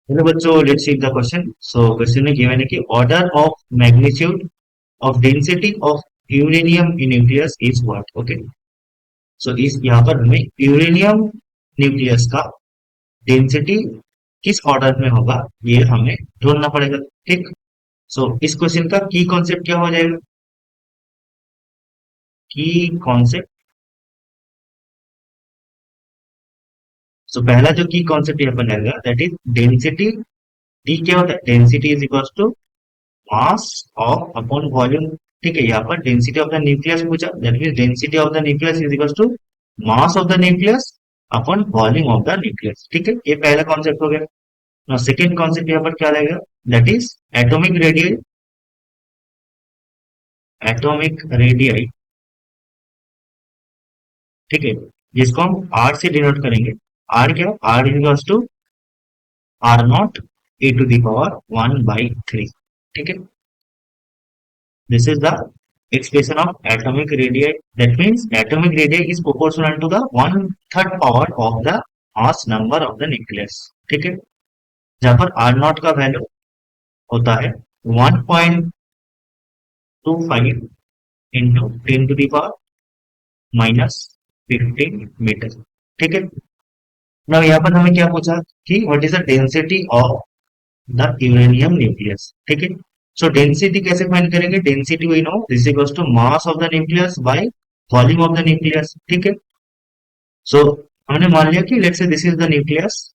Hello बच्चों, let's see the question. So question में given है कि order of magnitude of density of uranium in nucleus is what. Okay, so इस यहाँ पर हमें यूरेनियम न्यूक्लियस का डेंसिटी किस ऑर्डर में होगा ये हमें ढूंढना पड़ेगा। ठीक, सो इस क्वेश्चन का की कॉन्सेप्ट क्या हो जाएगा? की कॉन्सेप्ट, सो पहला जो की कॉन्सेप्ट यहाँ पर आएगा दैट इज डेंसिटी। डी क्या होता है? Density is equal to mass of upon volume. ठीक है, यहाँ पर डेंसिटी ऑफ द न्यूक्लियस पूछा, that means density of the nucleus is equal to mass of the nucleus upon volume of the nucleus. ठीक है, ये पहला कॉन्सेप्ट हो गया। नाउ सेकंड कॉन्सेप्ट यहाँ पर क्या रहेगा? That is atomic radius. Atomic radius, ठीक है, जिसको हम आर से डिनोट करेंगे। आर क्या? R is equal to R naught A to the power 1/3। ठीक है, this is the expression of atomic radii. That means atomic radii is proportional to the 1/3 power of the mass number of the nucleus. ठीक है, जहां पर R not का value होता है 1.25 into 10 to the power -15 metre. ठीक है, now यहाँ पर हमें क्या पूछा कि what is the density of the uranium nucleus. ठीक है, सो डेंसिटी कैसे फाइंड करेंगे? Density we know this equals to mass of the nucleus by volume of the nucleus. ठीक है, सो हमने मान लिया कि let's say this is the nucleus,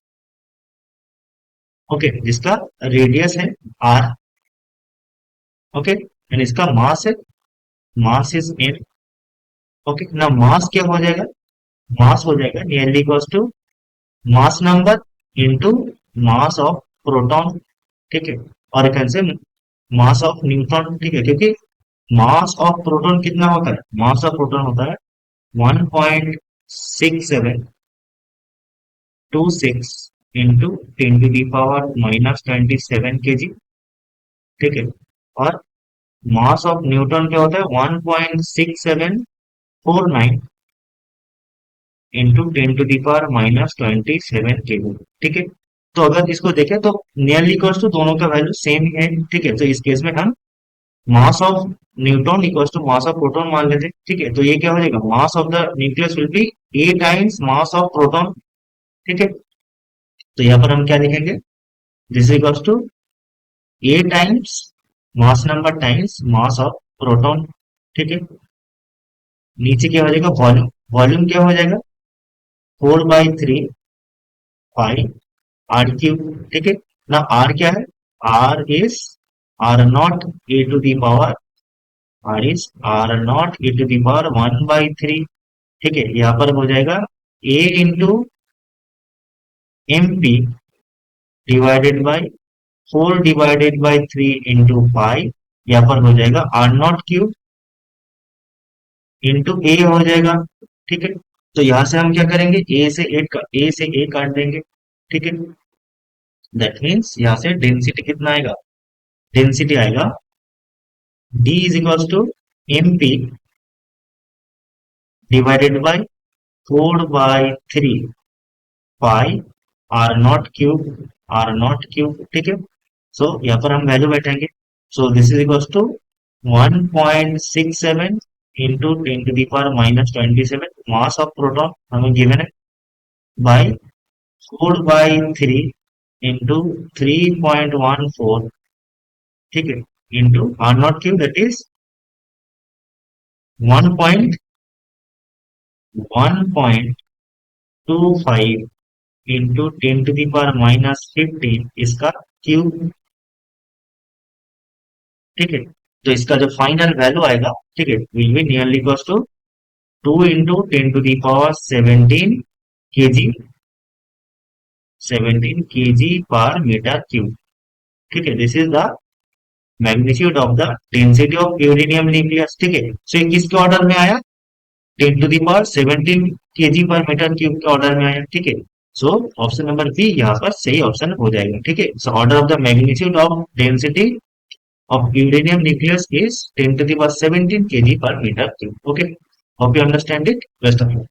okay, जिसका रेडियस है आर, ओके, एंड इसका मास है, मास इज एन। ओके, ना मास क्या हो जाएगा? मास हो जाएगा nearly equals to mass number into mass of proton. ठीक है, और can say mass of neutron. ठीक है, क्योंकि मास ऑफ प्रोटॉन कितना होता है? मास ऑफ प्रोटॉन होता है 1.6726 into 10 to the power -27 kg। ठीक है, और मास ऑफ न्यूटन क्या होता है? 1.6749 into 10 to the power -27 kg। ठीक है, तो अगर इसको देखें तो नियरली इक्वल्स टू दोनों का वैल्यू सेम ही है। ठीक है, तो इस केस में हम mass of neutron equals to mass of proton मान लेते हैं। ठीक है, तो ये क्या हो जाएगा? Mass of the nucleus will be A times mass of proton. ठीक है, तो यहाँ पर हम क्या लिखेंगे? This equals to A times mass number times mass of proton. ठीक है, नीचे क्या हो जाएगा? वॉल्यूम। वॉल्यूम क्या हो जाएगा? 4/3 आर क्यूब। ठीक है, ना आर क्या है? R is R naught A to the power, R is R naught A to the power 1/3। ठीक है, यहाँ पर हो जाएगा A into M P divided by 4/3 into pi. यहाँ पर हो जाएगा R naught cube into A हो जाएगा। ठीक है, तो यहां से हम क्या करेंगे? ए से ए काट देंगे। ठीक है, दैट मीन्स यहाँ से डेंसिटी कितना आएगा? डेंसिटी आएगा D is equal to M P divided by 4/3 pi R naught cube, R naught cube. ठीक है, सो यहाँ पर हम वैल्यू बैठाएंगे। So this is equal to 1.67 into 10 to the power -27 mass of proton हमें गिवन है by 4/3 into 3.14। ठीक है, into R naught cube that is 1.25 into 10 to the power -15 इसका क्यूब। ठीक है, तो इसका जो फाइनल वैल्यू आएगा, ठीक है, will be nearly equals to 2 into 10 to the power 17 kg, 17 kg per metre cube. ठीक है, this is the magnitude of the density of uranium nucleus. ठीक है, सो ये किसके ऑर्डर में आया? 10 to the power 17 kg per metre cube के order में आया। ठीक है, सो ऑप्शन नंबर बी यहाँ पर सही ऑप्शन हो जाएगा। ठीक है, so order of the magnitude of density of uranium nucleus is 10 to the power 17 kg per meter cube. Okay, hope you understand it. Best of luck.